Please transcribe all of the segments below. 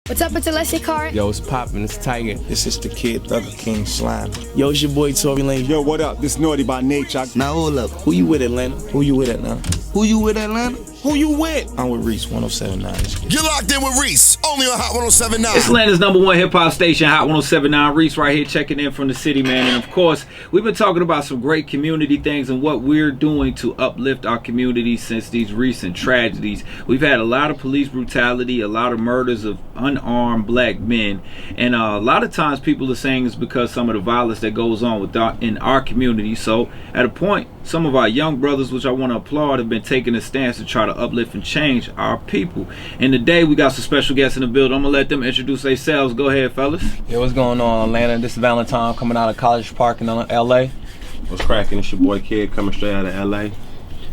What's up, it's Alessia Carr. Yo, it's poppin', it's Tiger. This is the kid, Thugger King Slime. Yo, it's your boy Tory Lane. Yo, what up? This Naughty by Nature. Now hold up. Who you with, Atlanta? Who you with, Atlanta? Who you with, Atlanta? Who you with? I'm with Reec 1079. You're locked in with Reec, only on Hot 1079. It's Atlanta's #1 hip-hop station, Hot 1079. Reec right here checking in from the city, man. And of course, we've been talking about some great community things and what we're doing to uplift our community since these recent tragedies. We've had a lot of police brutality, a lot of murders of unarmed black men. And a lot of times people are saying it's because some of the violence that goes on in our community. So at a point, some of our young brothers, which I want to applaud, have been taking a stance to try to uplift and change our people. And today we got some special guests in the building. I'm gonna let them introduce themselves. Go ahead, fellas. Yo, what's going on, Atlanta? This is Valentine coming out of College Park in LA. What's cracking? It's your boy Kid coming straight out of LA.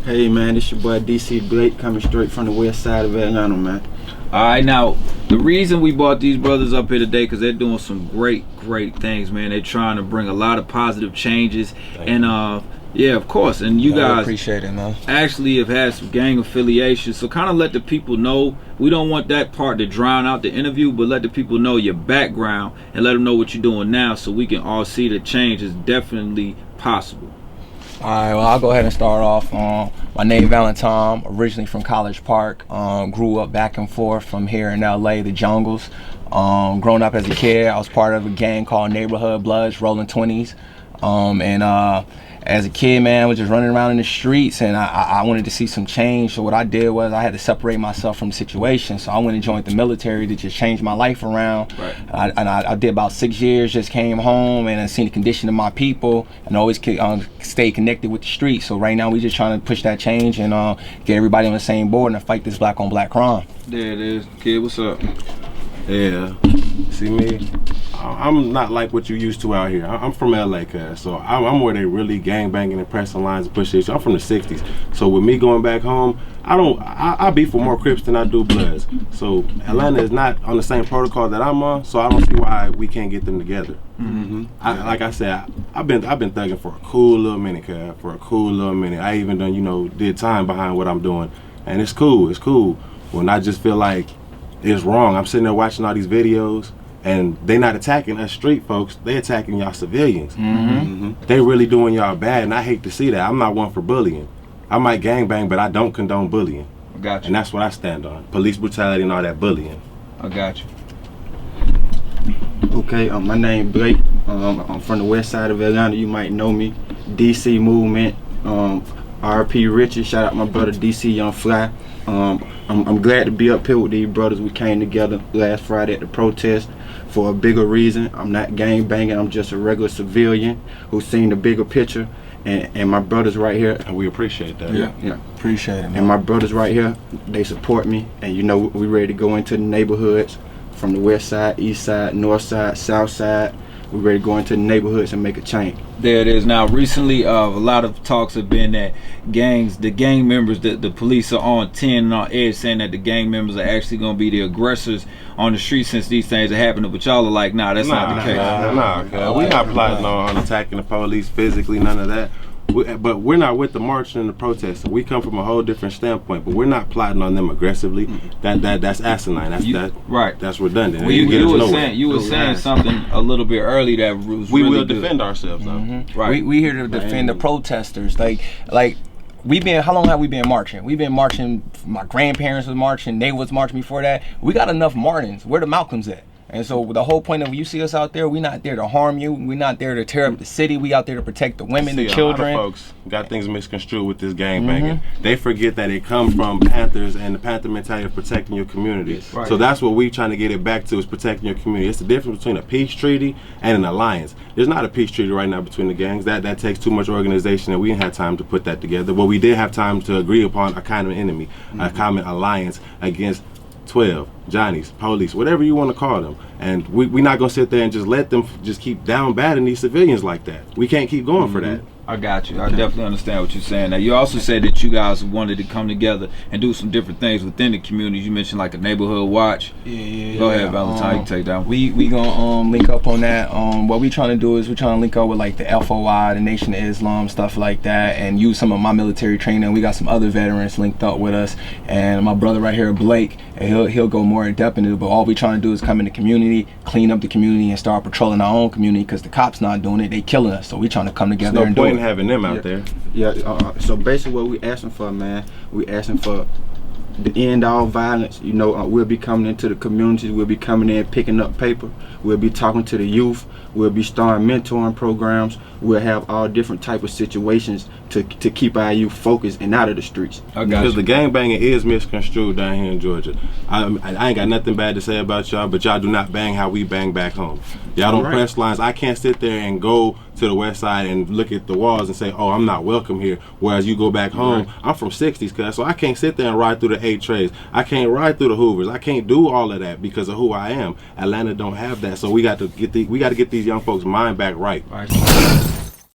Hey man, this your boy DC Blake coming straight from the west side of Atlanta, man. Alright, now the reason we brought these brothers up here today because they're doing some great things, man. They're trying to bring a lot of positive changes. Yeah, of course, and you guys appreciate it, man. Actually have had some gang affiliations, so kind of let the people know. We don't want that part to drown out the interview, but let the people know your background and let them know what you're doing now, so we can all see the change is definitely possible. Alright, well, I'll go ahead and start off. My name Valentine, originally from College Park. Grew up back and forth from here in LA, the jungles. Growing up as a kid, I was part of a gang called Neighborhood Bloods, Rolling 20s. As a kid, man, I was just running around in the streets, and I wanted to see some change. So what I did was I had to separate myself from the situation. So I went and joined the military to just change my life around. Right. I did about 6 years, just came home, and I seen the condition of my people, and always stay connected with the streets. So right now we just trying to push that change and get everybody on the same board and fight this black on black crime. There it is. Kid, what's up? Yeah, see me, I'm not like what you used to out here. I'm from LA, cuz, so I'm where they really gang banging and pressing lines and push issues. I'm from the 60s, so with me going back home, I beef for more Crips than I do Bloods. So Atlanta is not on the same protocol that I'm on, so I don't see why we can't get them together. Like I said, I've been thugging for a cool little minute, cuz, for a cool little minute. I even done, did time behind what I'm doing, and it's cool. When I just feel like it's wrong. I'm sitting there watching all these videos, and they not attacking us street folks. They attacking y'all civilians. They really doing y'all bad, and I hate to see that. I'm not one for bullying. I might gangbang, but I don't condone bullying. I got you. And that's what I stand on. Police brutality and all that bullying. I got you. Okay, my name Blake. I'm from the west side of Atlanta. You might know me. DC movement. RP Richard. Shout out my brother DC Young Fly. I'm glad to be up here with these brothers. We came together last Friday at the protest for a bigger reason. I'm not gang banging. I'm just a regular civilian who's seen the bigger picture. And my brothers right here. And we appreciate that. Yeah. Appreciate it, man. And my brothers right here, they support me. And we ready to go into the neighborhoods from the west side, east side, north side, south side. We're ready to go into the neighborhoods and make a change. There it is. Now, recently, a lot of talks have been that the gang members, the police are on 10 and on edge, saying that the gang members are actually going to be the aggressors on the street since these things are happening. But y'all are like, nah, that's not the case. Nah, we not plotting on attacking the police physically, none of that. But we're not with the march and the protest. So we come from a whole different standpoint. But we're not plotting on them aggressively. That's asinine. That's redundant. You were saying something a little bit early that was we really will good. Defend ourselves, though. Right. We here to defend the protesters. Like how long have we been marching? We've been marching. My grandparents was marching. They was marching before that. We got enough Martins. Where the Malcolms at? And so the whole point of you see us out there, we're not there to harm you. We're not there to tear up the city. We out there to protect the women, the children. A lot of folks got things misconstrued with this gang banging. They forget that it comes from Panthers and the Panther mentality of protecting your community. Right. So that's what we trying to get it back to, is protecting your community. It's the difference between a peace treaty and an alliance. There's not a peace treaty right now between the gangs. That takes too much organization, and we didn't have time to put that together. But we did have time to agree upon a common enemy, a common alliance against 12, Johnnies, police, whatever you want to call them. And we're not going to sit there and just let them just keep down batting these civilians like that. We can't keep going for that. I got you. I definitely understand what you're saying. Now, you also said that you guys wanted to come together and do some different things within the community. You mentioned like a neighborhood watch. Yeah. Go ahead, Valentine. You can take that one. We gonna link up on that. What we trying to do is we're trying to link up with like the FOI, the Nation of Islam, stuff like that, and use some of my military training. We got some other veterans linked up with us, and my brother right here, Blake, and he'll go more in depth into it. But all we trying to do is come in the community, clean up the community, and start patrolling our own community because the cops not doing it. They killing us. So we trying to come together There's and no do point it. in having them out there. Yeah, so basically what we asking for, man, we asking for the end all violence. You know, we'll be coming into the communities, we'll be coming in picking up paper, we'll be talking to the youth, we'll be starting mentoring programs, we'll have all different type of situations to keep our youth focused and out of the streets. Because the gang banging is misconstrued down here in Georgia. I ain't got nothing bad to say about y'all, but y'all do not bang how we bang back home. Y'all don't press lines. I can't sit there and go to the west side and look at the walls and say, oh, I'm not welcome here. Whereas you go back home, I'm from 60s, cuz, so I can't sit there and ride through the 8 trays. I can't ride through the Hoovers. I can't do all of that because of who I am. Atlanta don't have that, so we got to get these young folks' mind back right.